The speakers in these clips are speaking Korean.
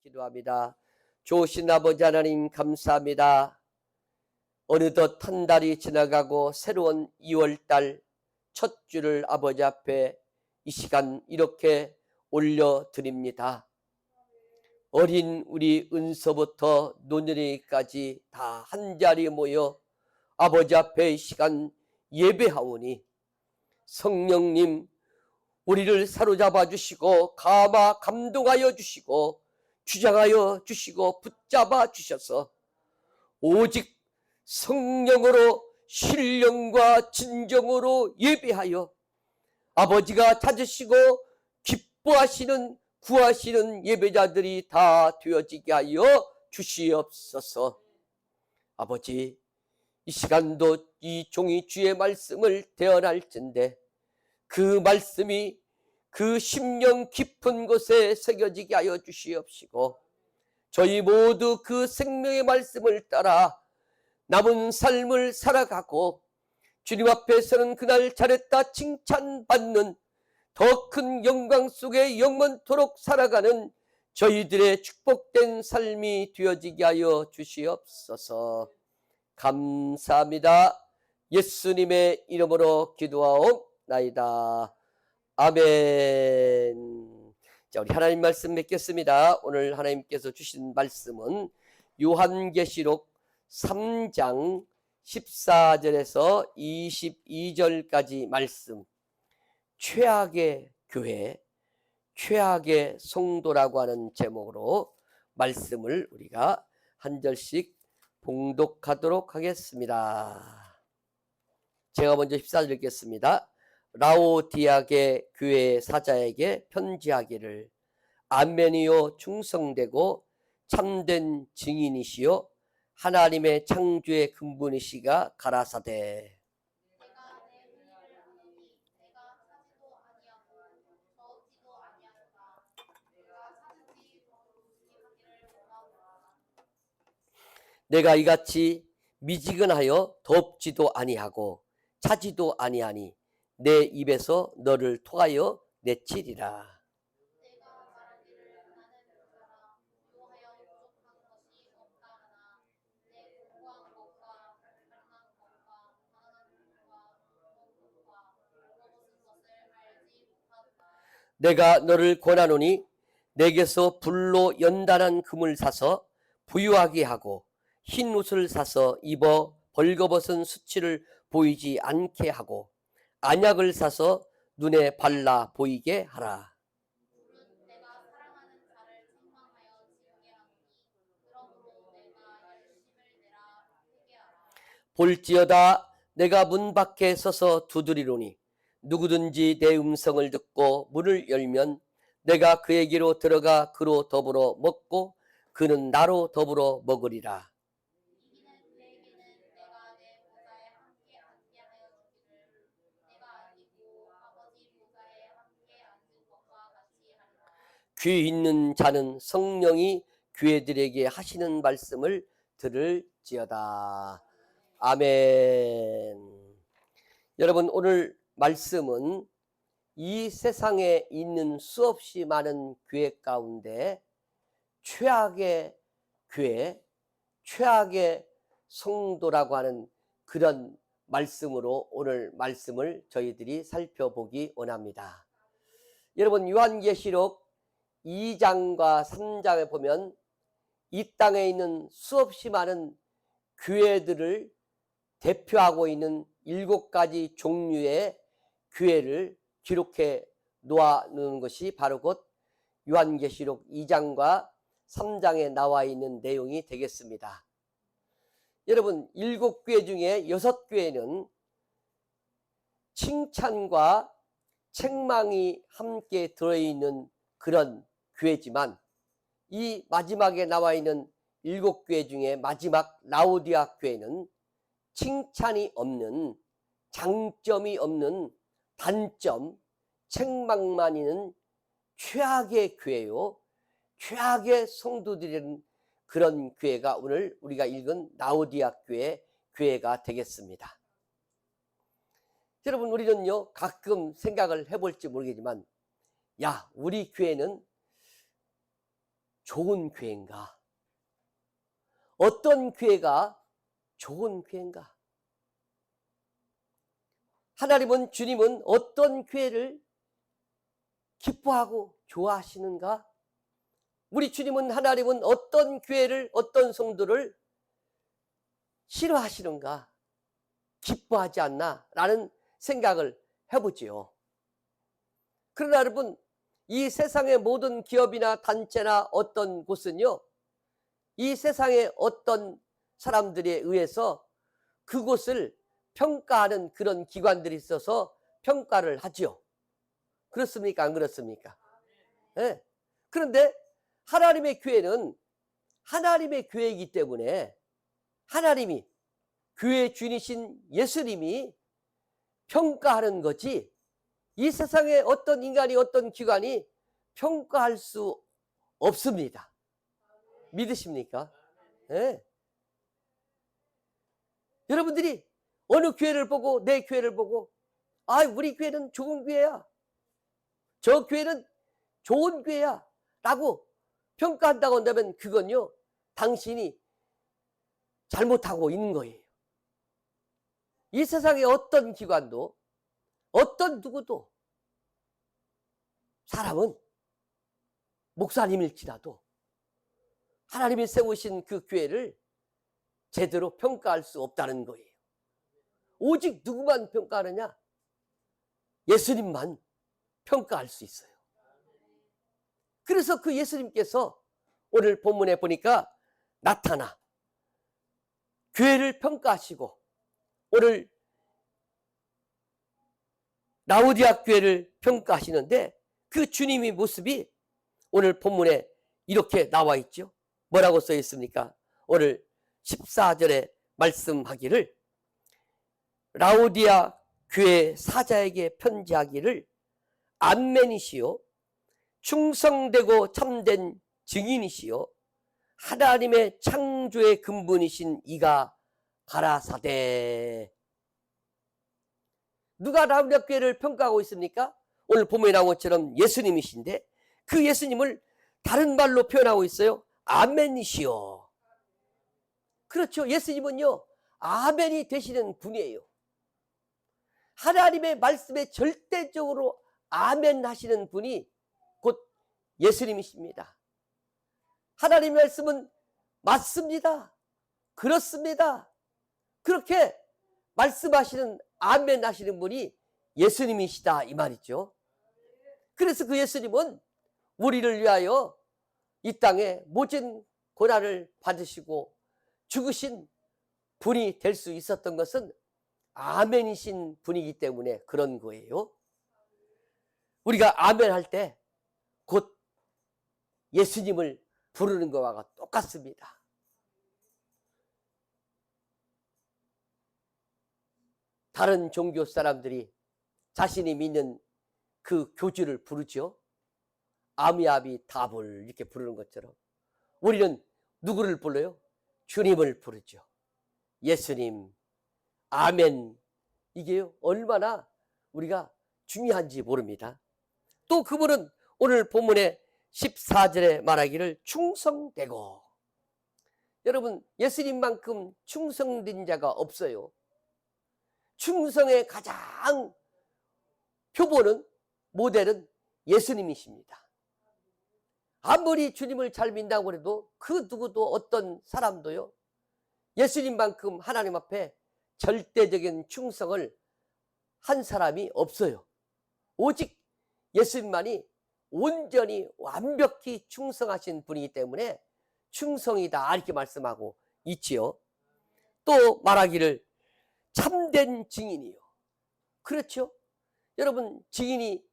기도합니다. 좋으신 아버지 하나님 감사합니다. 어느덧 한 달이 지나가고 새로운 2월달 첫 주를 아버지 앞에 이 시간 이렇게 올려드립니다. 어린 우리 은서부터 노년이까지 다 한자리에 모여 아버지 앞에 이 시간 예배하오니 성령님 우리를 사로잡아 주시고 감동하여 주시고 주장하여 주시고 붙잡아 주셔서 오직 성령으로 신령과 진정으로 예배하여 아버지가 찾으시고 기뻐하시는 구하시는 예배자들이 다 되어지게 하여 주시옵소서. 아버지 이 시간도 이 종이 주의 말씀을 대언할진대 그 말씀이 그 심령 깊은 곳에 새겨지게 하여 주시옵시고 저희 모두 그 생명의 말씀을 따라 남은 삶을 살아가고 주님 앞에서는 그날 잘했다 칭찬받는 더 큰 영광 속에 영원토록 살아가는 저희들의 축복된 삶이 되어지게 하여 주시옵소서. 감사합니다. 예수님의 이름으로 기도하옵나이다. 아멘. 자, 우리 하나님 말씀 맺겠습니다. 오늘 하나님께서 주신 말씀은 요한계시록 3장 14절에서 22절까지 말씀, 최악의 교회, 최악의 성도라고 하는 제목으로 말씀을 우리가 한 절씩 봉독하도록 하겠습니다. 제가 먼저 14절 읽겠습니다. 라오디아게 교회 사자에게 편지하기를 아멘이요 충성되고 참된 증인이시요 하나님의 창조의 근본이시가 가라사대 내가 이같이 미지근하여 덥지도 아니하고 차지도 아니하니 내 입에서 너를 통하여 내치리라. 내가 너를 권하노니 내게서 불로 연단한 금을 사서 부유하게 하고 흰 옷을 사서 입어 벌거벗은 수치를 보이지 않게 하고 안약을 사서 눈에 발라 보이게 하라. 볼지어다 내가 문 밖에 서서 두드리노니 누구든지 내 음성을 듣고 문을 열면 내가 그에게로 들어가 그로 더불어 먹고 그는 나로 더불어 먹으리라. 귀 있는 자는 성령이 교회들에게 하시는 말씀을 들을지어다. 아멘. 여러분 오늘 말씀은 이 세상에 있는 수없이 많은 교회 가운데 최악의 교회, 최악의 성도라고 하는 그런 말씀으로 오늘 말씀을 저희들이 살펴보기 원합니다. 여러분 요한계시록 2장과 3장에 보면 이 땅에 있는 수없이 많은 교회들을 대표하고 있는 7가지 종류의 교회를 기록해 놓아놓은 것이 바로 곧 요한계시록 2장과 3장에 나와 있는 내용이 되겠습니다. 여러분 7교회 중에 6교회는 칭찬과 책망이 함께 들어있는 그런 교회지만 이 마지막에 나와 있는 7교회 중에 마지막 라오디아 교회는 칭찬이 없는, 장점이 없는, 단점, 책망만 있는 최악의 교회요, 최악의 성도들이라는 그런 교회가 오늘 우리가 읽은 라오디아 교회가 되겠습니다. 여러분 우리는요 가끔 생각을 해볼지 모르겠지만 야 우리 교회는 좋은 교회인가? 어떤 교회가 좋은 교회인가? 하나님은, 주님은 어떤 교회를 기뻐하고 좋아하시는가? 우리 주님은, 하나님은 어떤 교회를, 어떤 성도를 싫어하시는가? 기뻐하지 않나? 라는 생각을 해보지요. 그러나 여러분, 이 세상의 모든 기업이나 단체나 어떤 곳은요, 이 세상의 어떤 사람들에 의해서 그곳을 평가하는 그런 기관들이 있어서 평가를 하지요. 그렇습니까? 안 그렇습니까? 네. 그런데 하나님의 교회는 하나님의 교회이기 때문에 하나님이, 교회 주인이신 예수님이 평가하는 거지, 이 세상의 어떤 인간이, 어떤 기관이 평가할 수 없습니다. 믿으십니까? 네. 여러분들이 어느 교회를 보고, 내 교회를 보고, 아, 우리 교회는 좋은 교회야, 저 교회는 좋은 교회야 라고 평가한다고 한다면 그건요, 당신이 잘못하고 있는 거예요. 이 세상의 어떤 기관도, 어떤 누구도, 사람은 목사님일지라도 하나님이 세우신 그 교회를 제대로 평가할 수 없다는 거예요. 오직 누구만 평가하느냐? 예수님만 평가할 수 있어요. 그래서 그 예수님께서 오늘 본문에 보니까 나타나 교회를 평가하시고, 오늘 라오디아 교회를 평가하시는데 그 주님의 모습이 오늘 본문에 이렇게 나와 있죠. 뭐라고 써 있습니까? 오늘 14절에 말씀하기를, 라오디아 교회 사자에게 편지하기를, 암멘이시요 충성되고 참된 증인이시요 하나님의 창조의 근본이신 이가 가라사대. 누가 라오디아 교회를 평가하고 있습니까? 오늘 본문에 나온 것처럼 예수님이신데 그 예수님을 다른 말로 표현하고 있어요. 아멘이시요. 그렇죠. 예수님은요, 아멘이 되시는 분이에요. 하나님의 말씀에 절대적으로 아멘 하시는 분이 곧 예수님이십니다. 하나님의 말씀은 맞습니다, 그렇습니다, 그렇게 말씀하시는, 아멘 하시는 분이 예수님이시다 이 말이죠. 그래서 그 예수님은 우리를 위하여 이 땅에 모진 고난을 받으시고 죽으신 분이 될 수 있었던 것은 아멘이신 분이기 때문에 그런 거예요. 우리가 아멘 할 때 곧 예수님을 부르는 것과 똑같습니다. 다른 종교 사람들이 자신이 믿는 그 교주를 부르죠. 아미아비 답을 이렇게 부르는 것처럼 우리는 누구를 불러요? 주님을 부르죠. 예수님, 아멘. 이게 얼마나 우리가 중요한지 모릅니다. 또 그분은 오늘 본문에 14절에 말하기를 충성되고, 여러분 예수님만큼 충성된 자가 없어요. 충성의 가장 표본은, 모델은 예수님이십니다. 아무리 주님을 잘 믿는다고 해도 그 누구도, 어떤 사람도요, 예수님만큼 하나님 앞에 절대적인 충성을 한 사람이 없어요. 오직 예수님만이 온전히 완벽히 충성하신 분이기 때문에 충성이다 이렇게 말씀하고 있지요. 또 말하기를 참된 증인이요. 그렇죠. 여러분, 증인이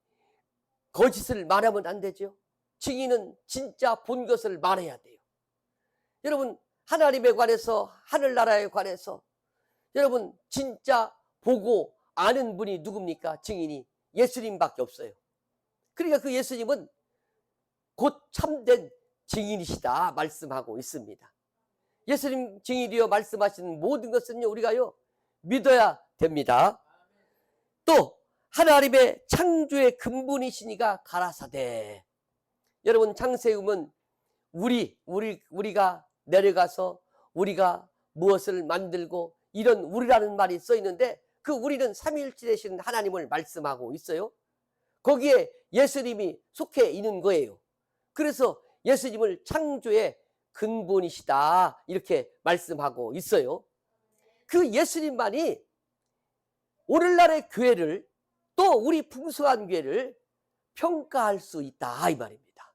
거짓을 말하면 안 되죠. 증인은 진짜 본 것을 말해야 돼요. 여러분, 하나님에 관해서, 하늘나라에 관해서 여러분 진짜 보고 아는 분이 누굽니까? 증인이 예수님밖에 없어요. 그러니까 그 예수님은 곧 참된 증인이시다 말씀하고 있습니다. 예수님 증인이여 말씀하시는 모든 것은요, 우리가요 믿어야 됩니다. 또 하나님의 창조의 근본이시니가 가라사대. 여러분, 창세음은 우리가 내려가서 우리가 무엇을 만들고 이런 우리라는 말이 써 있는데 그 우리는 삼위일체 되신 하나님을 말씀하고 있어요. 거기에 예수님이 속해 있는 거예요. 그래서 예수님을 창조의 근본이시다 이렇게 말씀하고 있어요. 그 예수님만이 오늘날의 교회를 또 우리 풍성한 교회를 평가할 수 있다 이 말입니다.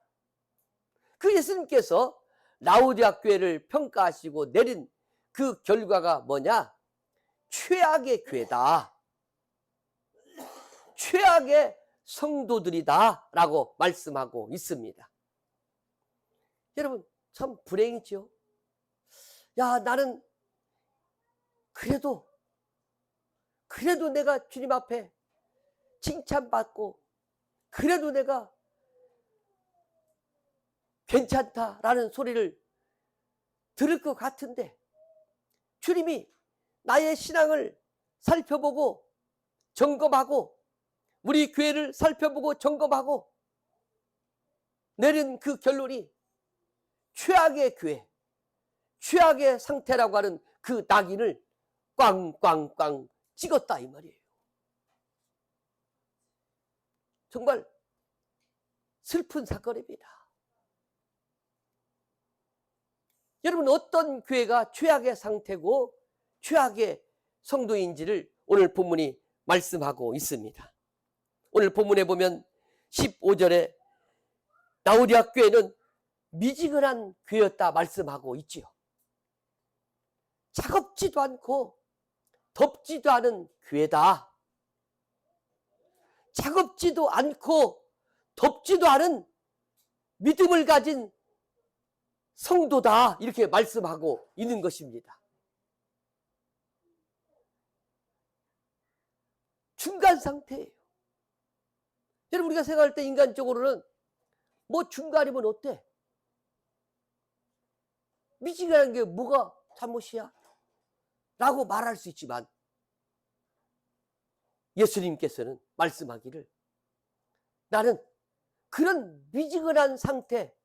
그 예수님께서 라오디아 교회를 평가하시고 내린 그 결과가 뭐냐? 최악의 교회다. 최악의 성도들이다 라고 말씀하고 있습니다. 여러분 참 불행이죠. 야, 나는 그래도 내가 주님 앞에 칭찬받고 그래도 내가 괜찮다라는 소리를 들을 것 같은데 주님이 나의 신앙을 살펴보고 점검하고 우리 교회를 살펴보고 점검하고 내린 그 결론이 최악의 교회, 최악의 상태라고 하는 그 낙인을 꽝꽝꽝 찍었다 이 말이에요. 정말 슬픈 사건입니다. 여러분 어떤 교회가 최악의 상태고 최악의 성도인지를 오늘 본문이 말씀하고 있습니다. 오늘 본문에 보면 15절에 라오디아 교회는 미지근한 교회였다 말씀하고 있지요. 차갑지도 않고 덥지도 않은 교회다. 차갑지도 않고 덥지도 않은 믿음을 가진 성도다 이렇게 말씀하고 있는 것입니다. 중간 상태예요. 여러분 우리가 생각할 때 인간적으로는 뭐 중간이면 어때? 미지근한 게 뭐가 잘못이야? 라고 말할 수 있지만 예수님께서는 말씀하기를 나는 그런 미지근한 상태,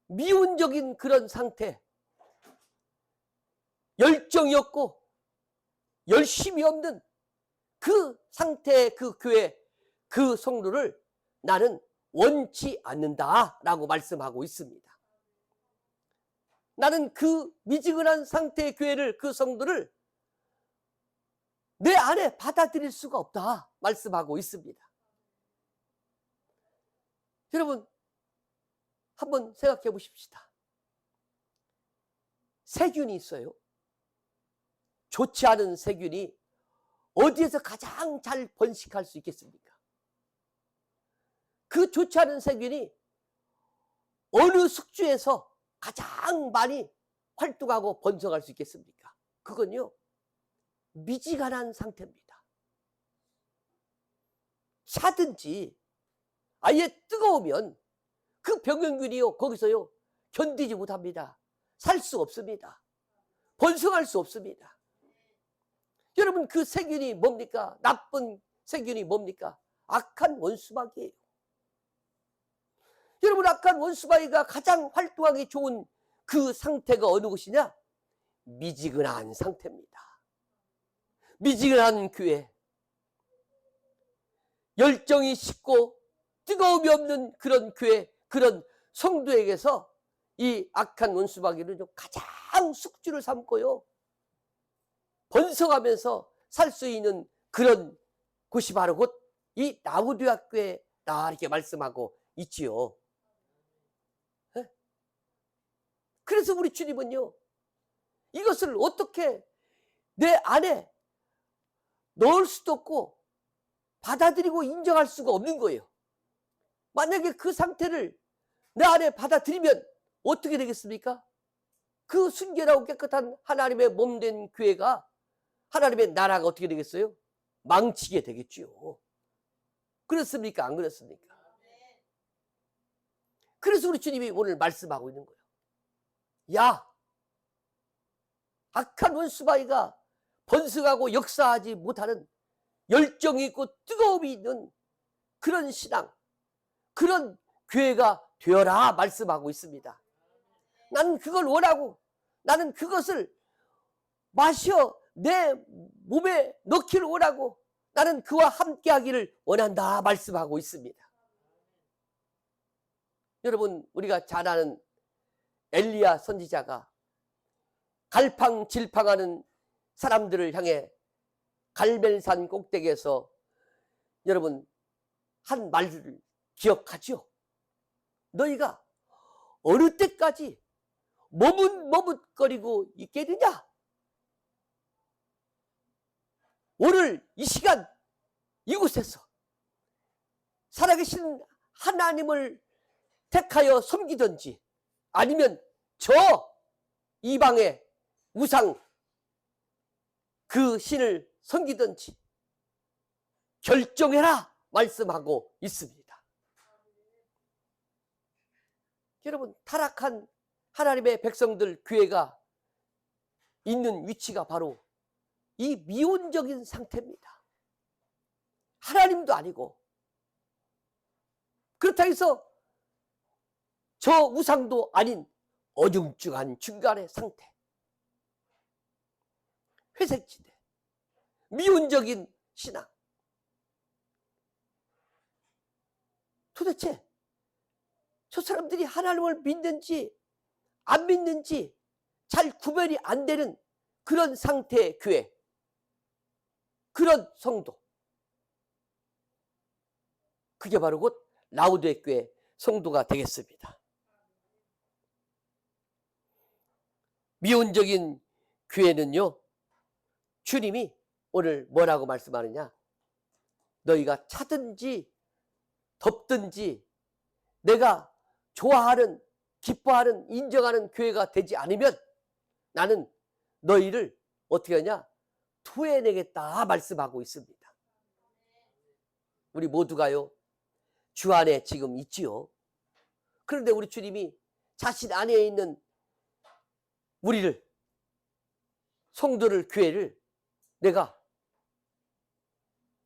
미온적인 그런 상태, 열정이 없고 열심이 없는 그 상태의 그 교회, 그 성도를 나는 원치 않는다 라고 말씀하고 있습니다. 나는 그 미지근한 상태의 교회를, 그 성도를 내 안에 받아들일 수가 없다 말씀하고 있습니다. 여러분 한번 생각해 보십시다. 세균이 있어요. 좋지 않은 세균이 어디에서 가장 잘 번식할 수 있겠습니까? 그 좋지 않은 세균이 어느 숙주에서 가장 많이 활동하고 번성할 수 있겠습니까? 그건요 미지근한 상태입니다. 차든지 아예 뜨거우면 그 병원균이요 거기서요 견디지 못합니다. 살 수 없습니다. 번성할 수 없습니다. 여러분 그 세균이 뭡니까? 나쁜 세균이 뭡니까? 악한 원수마귀예요. 여러분 악한 원수마귀가 가장 활동하기 좋은 그 상태가 어느 곳이냐? 미지근한 상태입니다. 미지근한 교회, 열정이 식고 뜨거움이 없는 그런 교회, 그런 성도에게서 이 악한 원수마귀는 가장 숙주를 삼고요 번성하면서 살 수 있는 그런 곳이 바로 곧 이 라오디아 교회다 이렇게 말씀하고 있지요. 그래서 우리 주님은요 이것을 어떻게 내 안에 넣을 수도 없고 받아들이고 인정할 수가 없는 거예요. 만약에 그 상태를 내 안에 받아들이면 어떻게 되겠습니까? 그 순결하고 깨끗한 하나님의 몸된 교회가, 하나님의 나라가 어떻게 되겠어요? 망치게 되겠지요. 그렇습니까? 안 그렇습니까? 그래서 우리 주님이 오늘 말씀하고 있는 거예요. 야, 악한 원수마귀가 번성하고 역사하지 못하는 열정이 있고 뜨거움이 있는 그런 신앙, 그런 교회가 되어라 말씀하고 있습니다. 나는 그걸 원하고 나는 그것을 마셔 내 몸에 넣기를 원하고 나는 그와 함께하기를 원한다 말씀하고 있습니다. 여러분, 우리가 잘 아는 엘리야 선지자가 갈팡질팡하는 사람들을 향해 갈멜산 꼭대기에서 여러분 한 말을 기억하죠. 너희가 어느 때까지 머뭇머뭇거리고 있겠느냐? 오늘 이 시간 이곳에서 살아계신 하나님을 택하여 섬기든지 아니면 저 이방의 우상 그 신을 섬기든지 결정해라 말씀하고 있습니다. 여러분, 타락한 하나님의 백성들 교회가 있는 위치가 바로 이 미온적인 상태입니다. 하나님도 아니고 그렇다 해서 저 우상도 아닌 어중중한 중간의 상태, 회색지대, 미온적인 신앙. 도대체 저 사람들이 하나님을 믿는지 안 믿는지 잘 구별이 안 되는 그런 상태의 교회, 그런 성도, 그게 바로 곧 라우디에 교회 성도가 되겠습니다. 미온적인 교회는요, 주님이 오늘 뭐라고 말씀하느냐? 너희가 차든지 덥든지 내가 좋아하는, 기뻐하는, 인정하는 교회가 되지 않으면 나는 너희를 어떻게 하냐? 토해내겠다 말씀하고 있습니다. 우리 모두가요, 주 안에 지금 있지요. 그런데 우리 주님이 자신 안에 있는 우리를, 성도를, 교회를 내가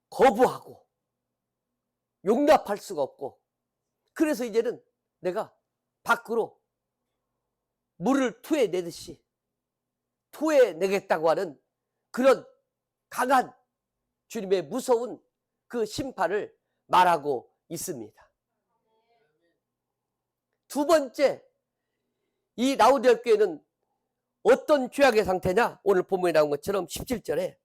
거부하고 용납할 수가 없고, 그래서 이제는 내가 밖으로 물을 토해내듯이 토해내겠다고 하는 그런 강한 주님의 무서운 그 심판을 말하고 있습니다. 두 번째, 이 라우디아 교회는 어떤 죄악의 상태냐? 오늘 본문에 나온 것처럼 17절에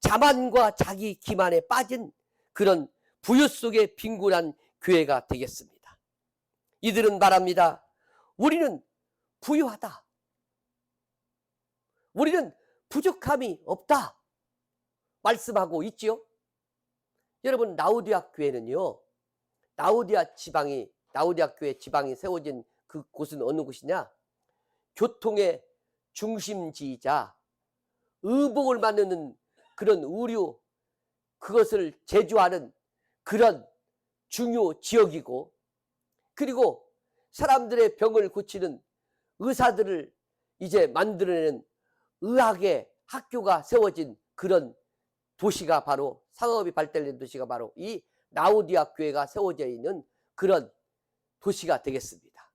자만과 자기 기만에 빠진 그런 부유 속에 빈곤한 교회가 되겠습니다. 이들은 말합니다. 우리는 부유하다. 우리는 부족함이 없다 말씀하고 있지요. 여러분, 라우디아 교회는요, 라우디아 교회 지방이 세워진 그 곳은 어느 곳이냐? 교통의 중심지이자 의복을 만드는 그런 의류, 그것을 제조하는 그런 중요 지역이고, 그리고 사람들의 병을 고치는 의사들을 이제 만들어내는 의학의 학교가 세워진 그런 도시가 바로, 상업이 발달된 도시가 바로 이 라우디아 교회가 세워져 있는 그런 도시가 되겠습니다.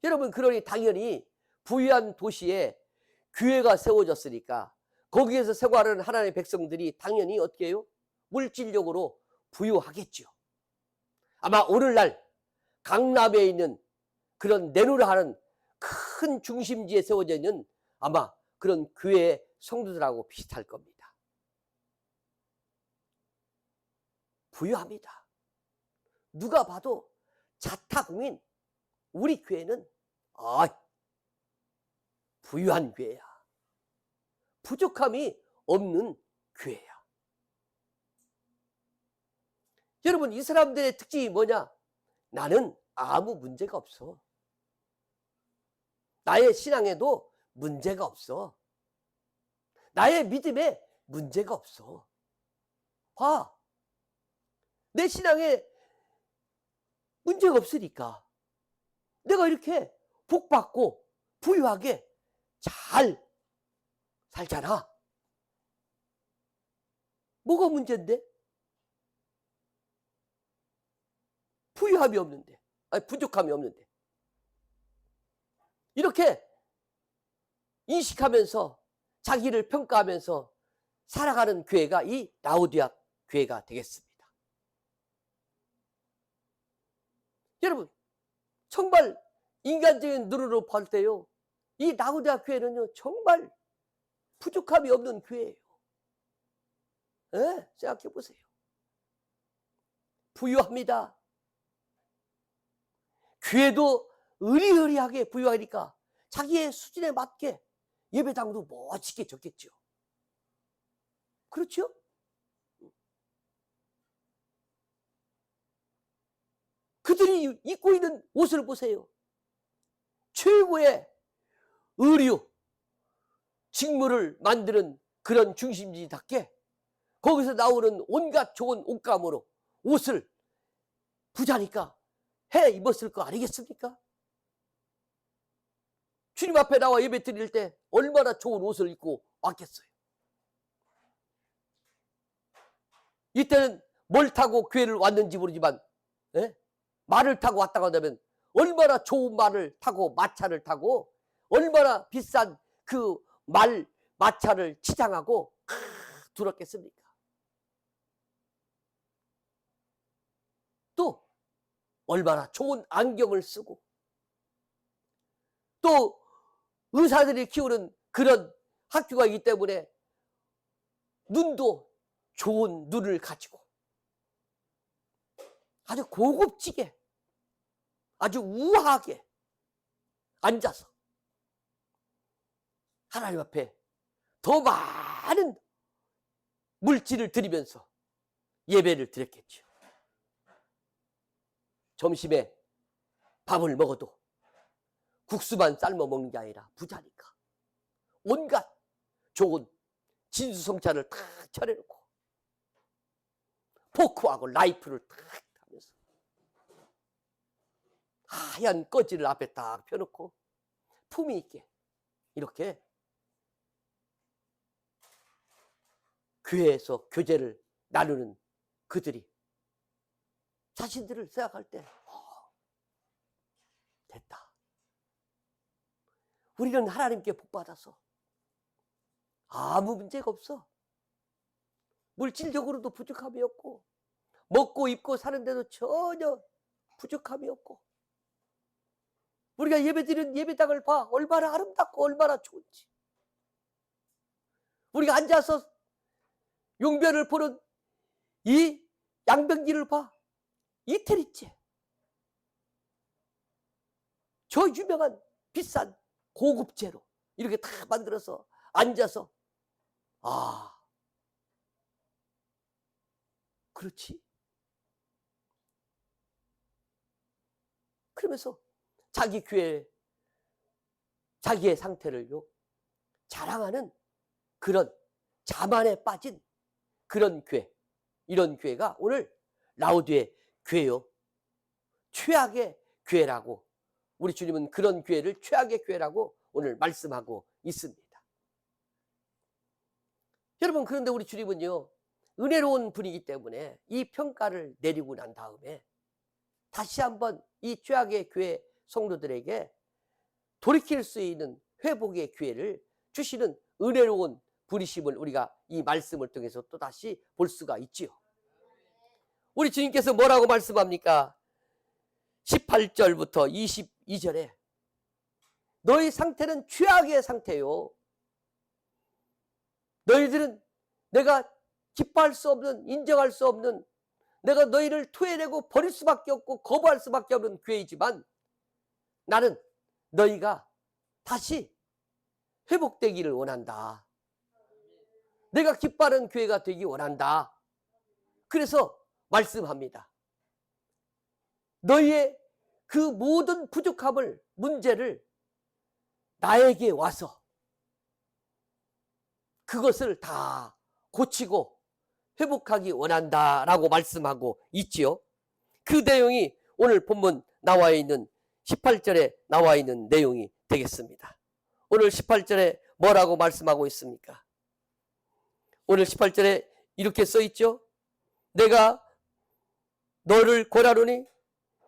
여러분, 그러니 당연히 부유한 도시에 교회가 세워졌으니까 거기에서 생활하는 하나님의 백성들이 당연히 어떻게 해요? 물질적으로 부유하겠죠. 아마 오늘날 강남에 있는 그런 내노라 하는 큰 중심지에 세워져 있는 아마 그런 교회의 성도들하고 비슷할 겁니다. 부유합니다. 누가 봐도 자타공인 우리 교회는 부유한 교회야. 부족함이 없는 교회야. 여러분, 이 사람들의 특징이 뭐냐? 나는 아무 문제가 없어. 나의 신앙에도 문제가 없어. 나의 믿음에 문제가 없어. 봐. 내 신앙에 문제가 없으니까 내가 이렇게 복받고 부유하게 잘 살잖아. 뭐가 문제인데? 부유함이 없는데. 아니, 부족함이 없는데. 이렇게 인식하면서 자기를 평가하면서 살아가는 교회가 이 라오디아 교회가 되겠습니다. 여러분, 정말 인간적인 눈으로 볼 때요, 이 라오디아 교회는요 정말 부족함이 없는 교회예요. 네, 생각해 보세요. 부유합니다. 교회도 의리의리하게 부유하니까 자기의 수준에 맞게 예배당도 멋지게 적겠죠. 그렇죠? 그들이 입고 있는 옷을 보세요. 최고의 의류, 직물을 만드는 그런 중심지답게 거기서 나오는 온갖 좋은 옷감으로 옷을 부자니까 해 입었을 거 아니겠습니까? 주님 앞에 나와 예배 드릴 때 얼마나 좋은 옷을 입고 왔겠어요. 이때는 뭘 타고 교회를 왔는지 모르지만, 예? 말을 타고 왔다고 한다면 얼마나 좋은 말을 타고 마차를 타고 얼마나 비싼 그 마차를 치장하고 들었겠습니까? 또 얼마나 좋은 안경을 쓰고, 또 의사들이 키우는 그런 학교가 있기 때문에 눈도 좋은 눈을 가지고 아주 고급지게, 아주 우아하게 앉아서 하나님 앞에 더 많은 물질을 드리면서 예배를 드렸겠죠. 점심에 밥을 먹어도 국수만 삶아 먹는 게 아니라 부자니까 온갖 좋은 진수성찬을 다 차려놓고 포크하고 라이프를 딱 하면서 하얀 꺼지를 앞에 딱 펴놓고 품위 있게 이렇게 교회에서 교제를 나누는 그들이 자신들을 생각할 때 됐다. 우리는 하나님께 복받아서 아무 문제가 없어. 물질적으로도 부족함이 없고 먹고 입고 사는데도 전혀 부족함이 없고, 우리가 예배드리는 예배당을 봐. 얼마나 아름답고 얼마나 좋은지. 우리가 앉아서 용변을 보는 이 양변기를 봐. 이태리째. 저 유명한 비싼 고급재로 이렇게 다 만들어서 앉아서, 그렇지. 그러면서 자기 교회, 자기의 상태를요 자랑하는 그런 자만에 빠진 그런 교회, 이런 교회가 오늘 라오디아 교회요 최악의 교회라고, 우리 주님은 그런 교회를 최악의 교회라고 오늘 말씀하고 있습니다. 여러분, 그런데 우리 주님은요 은혜로운 분이기 때문에 이 평가를 내리고 난 다음에 다시 한번 이 최악의 교회 성도들에게 돌이킬 수 있는 회복의 기회를 주시는 은혜로운 분이심을 우리가 이 말씀을 통해서 또 다시 볼 수가 있지요. 우리 주님께서 뭐라고 말씀합니까? 18절부터 22절에 너희 상태는 최악의 상태요. 너희들은 내가 기뻐할 수 없는, 인정할 수 없는, 내가 너희를 토해내고 버릴 수밖에 없고 거부할 수밖에 없는 교회이지만 나는 너희가 다시 회복되기를 원한다. 내가 기뻐하는 교회가 되기 원한다. 그래서 말씀합니다. 너희의 그 모든 부족함을, 문제를 나에게 와서 그것을 다 고치고 회복하기 원한다라고 말씀하고 있지요. 그 내용이 오늘 본문 나와 있는 18절에 나와 있는 내용이 되겠습니다. 오늘 18절에 뭐라고 말씀하고 있습니까? 오늘 18절에 이렇게 써 있죠. 내가 너를 권하노니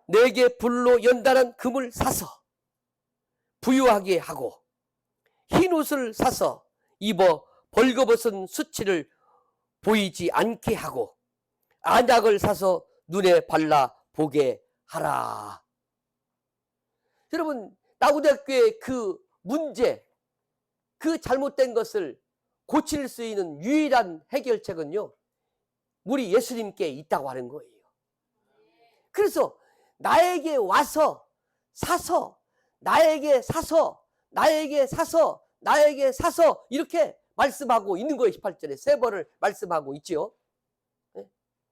내게 불로 연단한 금을 사서 부유하게 하고 흰 옷을 사서 입어 벌거벗은 수치를 보이지 않게 하고 안약을 사서 눈에 발라 보게 하라. 여러분, 나우대교의 그 문제, 그 잘못된 것을 고칠 수 있는 유일한 해결책은요, 우리 예수님께 있다고 하는 거예요. 그래서 나에게 와서 사서, 나에게 사서, 나에게 사서, 나에게 사서 이렇게 말씀하고 있는 거예요. 18절에 3번을 말씀하고 있지요.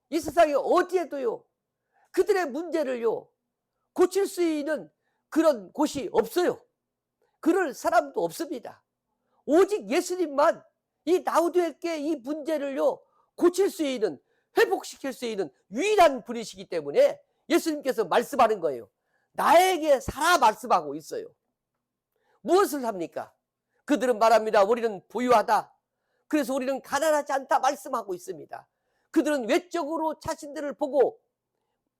이 세상에 어디에도요, 그들의 문제를요 고칠 수 있는 그런 곳이 없어요. 그럴 사람도 없습니다. 오직 예수님만 이 나우디에게 이 문제를요 고칠 수 있는, 회복시킬 수 있는 유일한 분이시기 때문에 예수님께서 말씀하는 거예요. 나에게 사라 말씀하고 있어요. 무엇을 합니까? 그들은 말합니다. 우리는 부유하다. 그래서 우리는 가난하지 않다 말씀하고 있습니다. 그들은 외적으로 자신들을 보고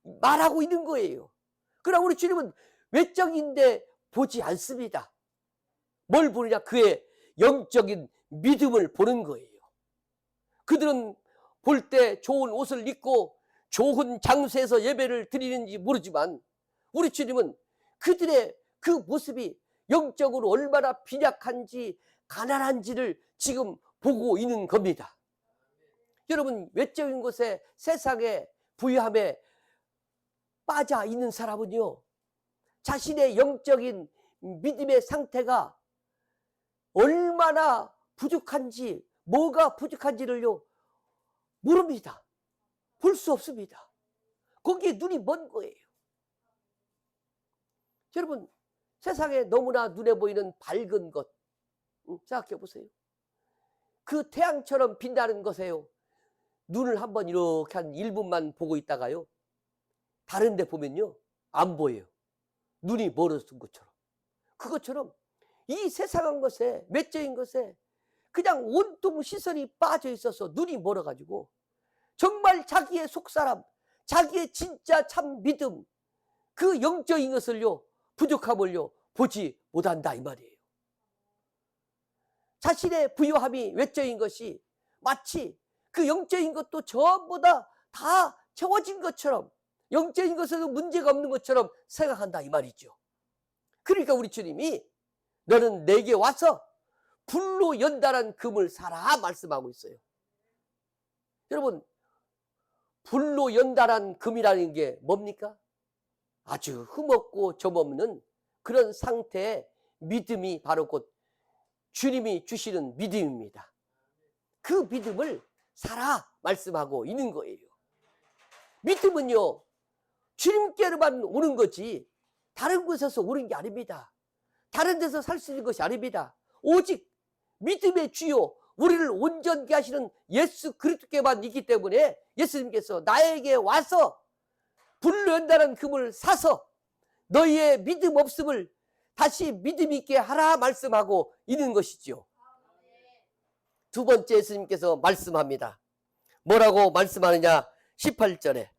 말하고 있는 거예요. 그러나 우리 주님은 외적인데 보지 않습니다. 뭘 보느냐? 그의 영적인 믿음을 보는 거예요. 그들은 볼 때 좋은 옷을 입고 좋은 장소에서 예배를 드리는지 모르지만 우리 주님은 그들의 그 모습이 영적으로 얼마나 빈약한지 가난한지를 지금 보고 있는 겁니다. 여러분, 외적인 곳에 세상의 부유함에 빠져 있는 사람은요, 자신의 영적인 믿음의 상태가 얼마나 부족한지, 뭐가 부족한지를요 모릅니다. 볼 수 없습니다. 거기에 눈이 먼 거예요. 여러분, 세상에 너무나 눈에 보이는 밝은 것 생각해 보세요. 그 태양처럼 빛나는 것에요, 눈을 한번 이렇게 한 1분만 보고 있다가요 다른 데 보면요 안 보여요. 눈이 멀어진 것처럼. 그것처럼 이 세상한 것에, 외적인 것에 그냥 온통 시선이 빠져 있어서 눈이 멀어가지고 정말 자기의 속사람, 자기의 진짜 참 믿음, 그 영적인 것을요 부족함을요 보지 못한다 이 말이에요. 자신의 부유함이 외적인 것이 마치 그 영적인 것도 전부 다 채워진 것처럼, 영적인 것에도 문제가 없는 것처럼 생각한다 이 말이죠. 그러니까 우리 주님이 너는 내게 와서 불로 연단한 금을 사라 말씀하고 있어요. 여러분, 불로 연단한 금이라는 게 뭡니까? 아주 흠없고 점없는 그런 상태의 믿음이 바로 곧 주님이 주시는 믿음입니다. 그 믿음을 사라 말씀하고 있는 거예요. 믿음은요 주님께로만 오는 거지 다른 곳에서 오는 게 아닙니다. 다른 데서 살 수 있는 것이 아닙니다. 오직 믿음의 주요, 우리를 온전케 하시는 예수 그리스도께만 있기 때문에 예수님께서 나에게 와서 불로 연단한 금을 사서 너희의 믿음 없음을 다시 믿음 있게 하라 말씀하고 있는 것이죠. 두 번째, 예수님께서 말씀합니다. 뭐라고 말씀하느냐? 18절에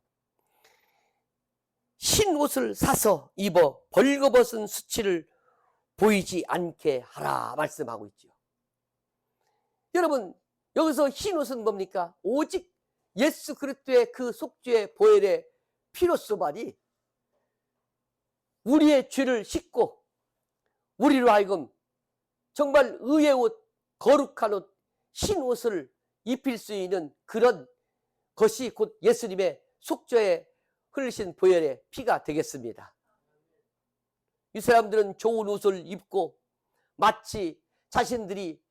흰 옷을 사서 입어 벌거벗은 수치를 보이지 않게 하라 말씀하고 있죠. 여러분, 여기서 흰 옷은 뭡니까? 오직 예수 그리스도의 그 속죄의 보혈의 피로수만이 우리의 죄를 씻고 우리로 하여금 정말 의의 옷, 거룩한 옷, 흰 옷을 입힐 수 있는 그런 것이 곧 예수님의 속죄에 흘리신 보혈의 피가 되겠습니다. 이 사람들은 좋은 옷을 입고 마치 자신들이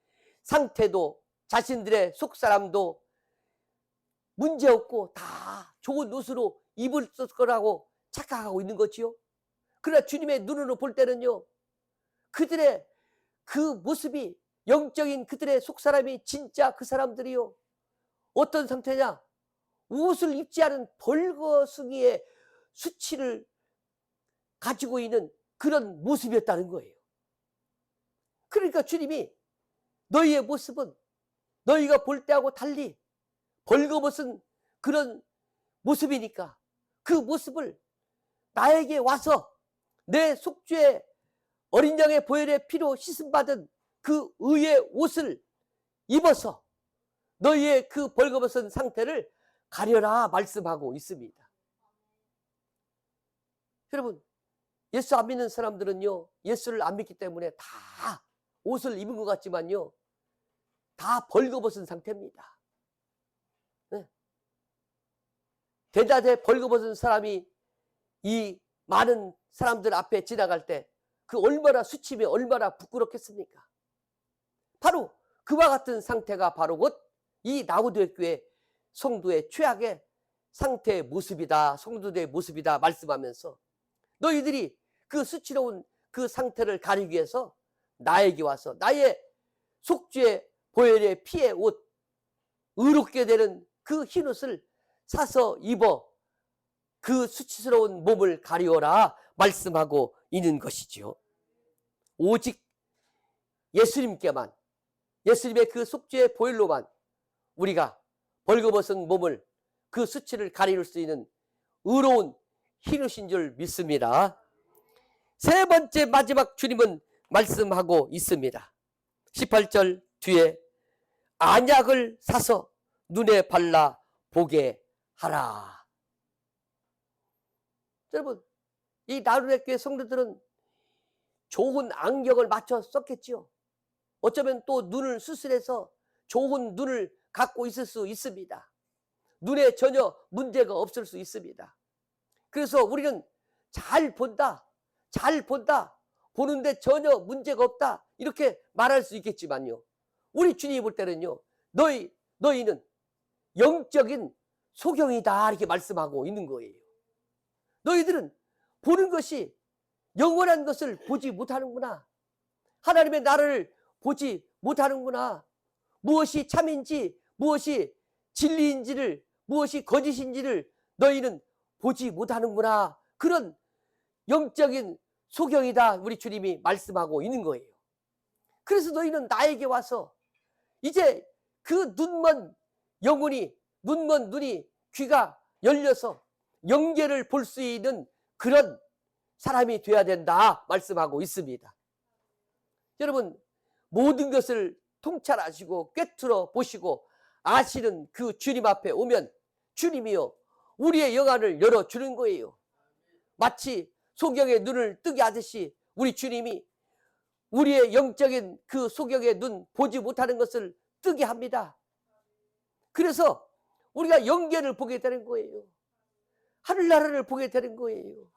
상태도 자신들의 속사람도 문제없고 다 좋은 옷으로 입을 거라고 착각하고 있는 거지요. 그러나 주님의 눈으로 볼 때는요 그들의 그 모습이, 영적인 그들의 속사람이 진짜 그 사람들이요 어떤 상태냐? 옷을 입지 않은 벌거숭이의 수치를 가지고 있는 그런 모습이었다는 거예요. 그러니까 주님이 너희의 모습은 너희가 볼 때하고 달리 벌거벗은 그런 모습이니까 그 모습을 나에게 와서 내 속죄 어린 양의 보혈의 피로 씻음받은 그 의의 옷을 입어서 너희의 그 벌거벗은 상태를 가려라 말씀하고 있습니다. 여러분, 예수 안 믿는 사람들은요, 예수를 안 믿기 때문에 다 옷을 입은 것 같지만요, 다 벌거벗은 상태입니다. 네. 대낮에 벌거벗은 사람이 이 많은 사람들 앞에 지나갈 때 그 얼마나 수치며 얼마나 부끄럽겠습니까? 바로 그와 같은 상태가 바로 곧 이 라우디게 교회 성도의 최악의 상태의 모습이다, 성도들의 모습이다 말씀하면서 너희들이 그 수치로운 그 상태를 가리기 위해서 나에게 와서 나의 속죄의 보혈의 피의 옷, 의롭게 되는 그 흰옷을 사서 입어 그 수치스러운 몸을 가리워라 말씀하고 있는 것이지요. 오직 예수님께만, 예수님의 그 속죄의 보혈로만 우리가 벌거벗은 몸을, 그 수치를 가릴 수 있는 의로운 흰옷인 줄 믿습니다. 세 번째 마지막 주님은 말씀하고 있습니다. 18절 뒤에 안약을 사서 눈에 발라 보게 하라. 여러분, 이 라우디게 교회 성도들은 좋은 안경을 맞춰 썼겠지요. 어쩌면 또 눈을 수술해서 좋은 눈을 갖고 있을 수 있습니다. 눈에 전혀 문제가 없을 수 있습니다. 그래서 우리는 잘 본다, 잘 본다, 보는데 전혀 문제가 없다 이렇게 말할 수 있겠지만요, 우리 주님이 볼 때는요, 너희는 영적인 소경이다 이렇게 말씀하고 있는 거예요. 너희들은 보는 것이 영원한 것을 보지 못하는구나. 하나님의 나라를 보지 못하는구나. 무엇이 참인지, 무엇이 진리인지를, 무엇이 거짓인지를 너희는 보지 못하는구나. 그런 영적인 소경이다 우리 주님이 말씀하고 있는 거예요. 그래서 너희는 나에게 와서 이제 그 눈먼 영혼이, 눈먼 눈이, 귀가 열려서 영계를 볼 수 있는 그런 사람이 되어야 된다 말씀하고 있습니다. 여러분, 모든 것을 통찰하시고 꿰뚫어 보시고 아시는 그 주님 앞에 오면 주님이요 우리의 영안을 열어주는 거예요. 마치 소경의 눈을 뜨게 하듯이 우리 주님이 우리의 영적인 그 소경의 눈, 보지 못하는 것을 뜨게 합니다. 그래서 우리가 영계를 보게 되는 거예요. 하늘나라를 보게 되는 거예요.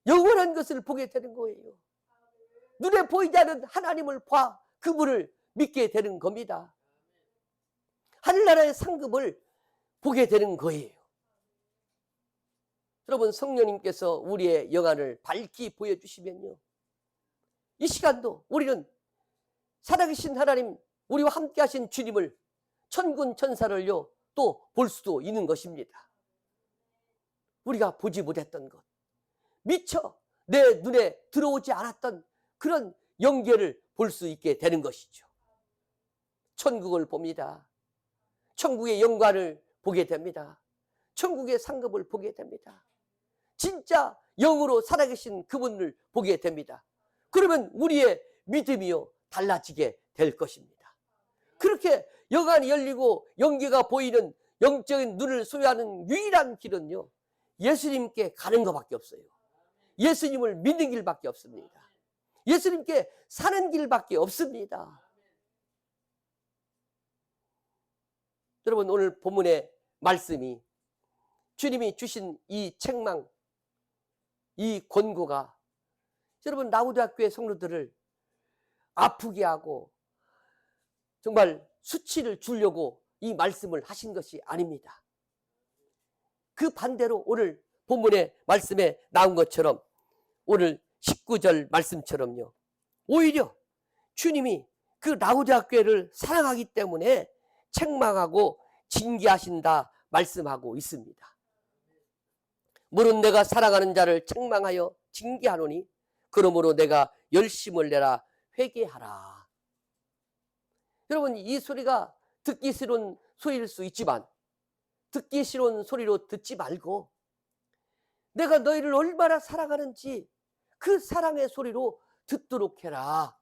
영원한 것을 보게 되는 거예요. 눈에 보이지 않는 하나님을 봐 그분을 믿게 되는 겁니다. 하늘나라의 상급을 보게 되는 거예요. 여러분, 성령님께서 우리의 영안을 밝히 보여주시면요, 이 시간도 우리는 살아계신 하나님, 우리와 함께 하신 주님을, 천군 천사를요 또 볼 수도 있는 것입니다. 우리가 보지 못했던 것, 미처 내 눈에 들어오지 않았던 그런 영계를 볼 수 있게 되는 것이죠. 천국을 봅니다. 천국의 영광을 보게 됩니다. 천국의 상급을 보게 됩니다. 진짜 영으로 살아계신 그분을 보게 됩니다. 그러면 우리의 믿음이요 달라지게 될 것입니다. 그렇게 영안이 열리고 영계가 보이는 영적인 눈을 소유하는 유일한 길은요, 예수님께 가는 것밖에 없어요. 예수님을 믿는 길밖에 없습니다. 예수님께 사는 길밖에 없습니다. 여러분, 오늘 본문의 말씀이, 주님이 주신 이 책망, 이 권고가 여러분 라우디게 교회 성도들을 아프게 하고 정말 수치를 주려고 이 말씀을 하신 것이 아닙니다. 그 반대로 오늘 본문의 말씀에 나온 것처럼 오늘 19절 말씀처럼요, 오히려 주님이 그 라우디게 교회를 사랑하기 때문에 책망하고 징계하신다 말씀하고 있습니다. 물은 내가 사랑하는 자를 책망하여 징계하노니 그러므로 내가 열심을 내라 회개하라. 여러분, 이 소리가 듣기 싫은 소리일 수 있지만 듣기 싫은 소리로 듣지 말고 내가 너희를 얼마나 사랑하는지 그 사랑의 소리로 듣도록 해라.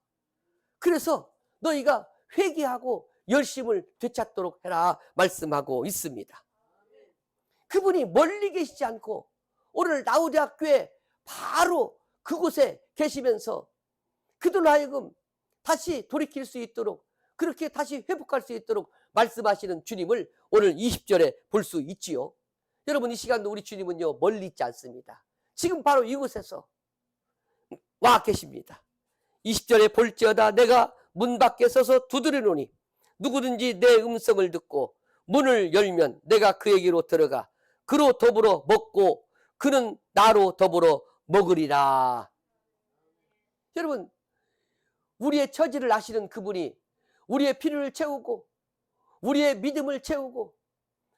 그래서 너희가 회개하고 열심을 되찾도록 해라 말씀하고 있습니다. 그분이 멀리 계시지 않고 오늘 나우대학교에 바로 그곳에 계시면서 그들로 하여금 다시 돌이킬 수 있도록, 그렇게 다시 회복할 수 있도록 말씀하시는 주님을 오늘 20절에 볼 수 있지요. 여러분, 이 시간도 우리 주님은요 멀리 있지 않습니다. 지금 바로 이곳에서 와 계십니다. 20절에 볼지어다 내가 문 밖에 서서 두드리노니 누구든지 내 음성을 듣고 문을 열면 내가 그에게로 들어가 그로 더불어 먹고 그는 나로 더불어 먹으리라. 여러분, 우리의 처지를 아시는 그분이 우리의 필요를 채우고 우리의 믿음을 채우고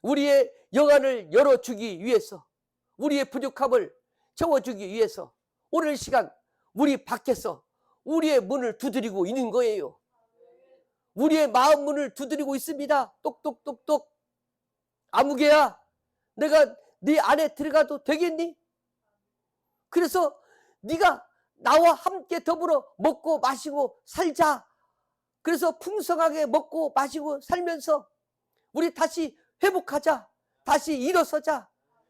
우리의 영안을 열어주기 위해서, 우리의 부족함을 채워주기 위해서 오늘 시간 우리 밖에서 우리의 문을 두드리고 있는 거예요. 우리의 마음 문을 두드리고 있습니다. 똑똑똑똑. 아무개야, 내가 네 안에 들어가도 되겠니? 그래서 네가 나와 함께 더불어 먹고 마시고 살자. 그래서 풍성하게 먹고 마시고 살면서 우리 다시 회복하자. 다시 일어서자.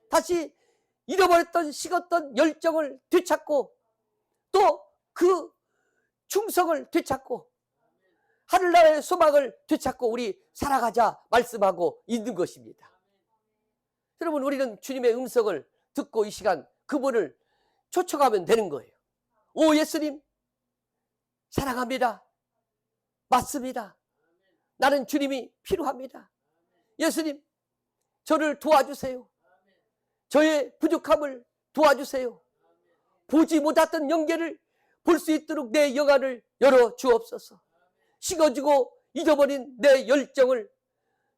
다시 잃어버렸던 식었던 열정을 되찾고 또 그 충성을 되찾고 하늘나라의 소망을 되찾고 우리 살아가자 말씀하고 있는 것입니다. 여러분, 우리는 주님의 음성을 듣고 이 시간 그분을 쫓아가면 되는 거예요. 오 예수님 사랑합니다. 맞습니다. 나는 주님이 필요합니다. 예수님 저를 도와주세요. 저의 부족함을 도와주세요. 보지 못했던 영계를 볼 수 있도록 내 영안을 열어 주옵소서. 식어지고 잊어버린 내 열정을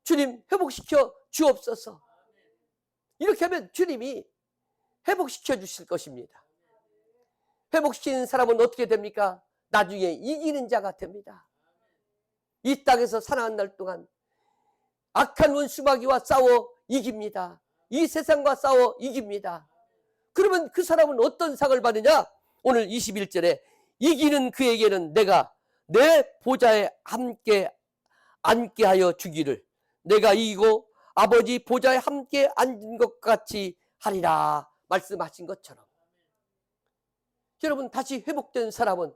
주님 회복시켜 주옵소서. 이렇게 하면 주님이 회복시켜 주실 것입니다. 회복시키는 사람은 어떻게 됩니까? 나중에 이기는 자가 됩니다. 이 땅에서 살아가는 날 동안 악한 원수마귀와 싸워 이깁니다. 이 세상과 싸워 이깁니다. 그러면 그 사람은 어떤 상을 받느냐? 오늘 21절에 이기는 그에게는 내가 내 보좌에 함께 앉게 하여 주기를, 내가 이기고 아버지 보좌에 함께 앉은 것 같이 하리라 말씀하신 것처럼, 여러분, 다시 회복된 사람은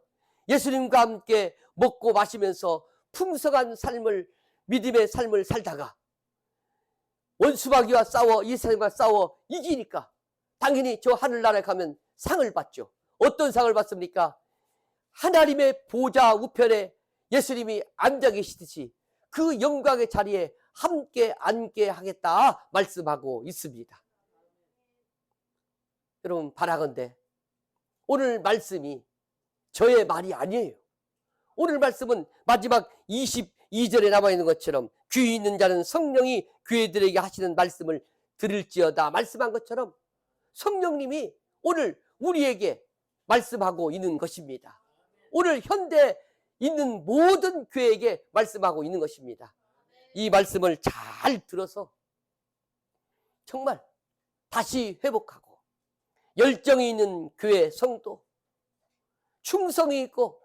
예수님과 함께 먹고 마시면서 풍성한 삶을, 믿음의 삶을 살다가 원수마귀와 싸워 이 세상과 싸워 이기니까 당연히 저 하늘나라에 가면 상을 받죠. 어떤 상을 받습니까? 하나님의 보좌 우편에 예수님이 앉아 계시듯이 그 영광의 자리에 함께 앉게 하겠다 말씀하고 있습니다. 여러분, 바라건대 오늘 말씀이 저의 말이 아니에요. 오늘 말씀은 마지막 22절에 남아있는 것처럼 귀 있는 자는 성령이 교회들에게 하시는 말씀을 들을지어다 말씀한 것처럼 성령님이 오늘 우리에게 말씀하고 있는 것입니다. 오늘 현대에 있는 모든 교회에게 말씀하고 있는 것입니다. 이 말씀을 잘 들어서 정말 다시 회복하고 열정이 있는 교회 성도, 충성이 있고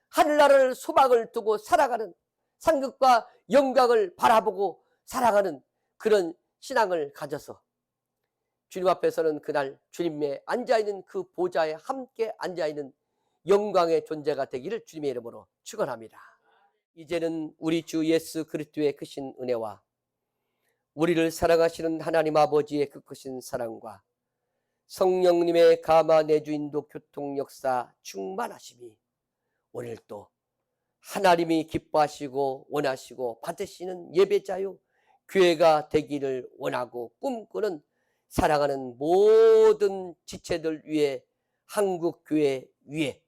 하늘나라를 소망을 두고 살아가는, 상급과 영광을 바라보고 살아가는 그런 신앙을 가져서 주님 앞에서는 그날 주님의 앉아있는 그 보좌에 함께 앉아있는 영광의 존재가 되기를 주님의 이름으로 축원합니다. 이제는 우리 주 예수 그리스도의 크신 은혜와 우리를 사랑하시는 하나님 아버지의 그 크신 사랑과 성령님의 감화 내주인도 교통 역사 충만하심이 오늘 또 하나님이 기뻐하시고 원하시고 받으시는 예배자요 교회가 되기를 원하고 꿈꾸는 사랑하는 모든 지체들 위해, 한국교회 위해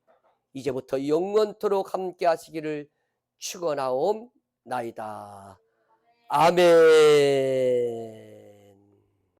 이제부터 영원토록 함께 하시기를 축원하옵나이다. 아멘.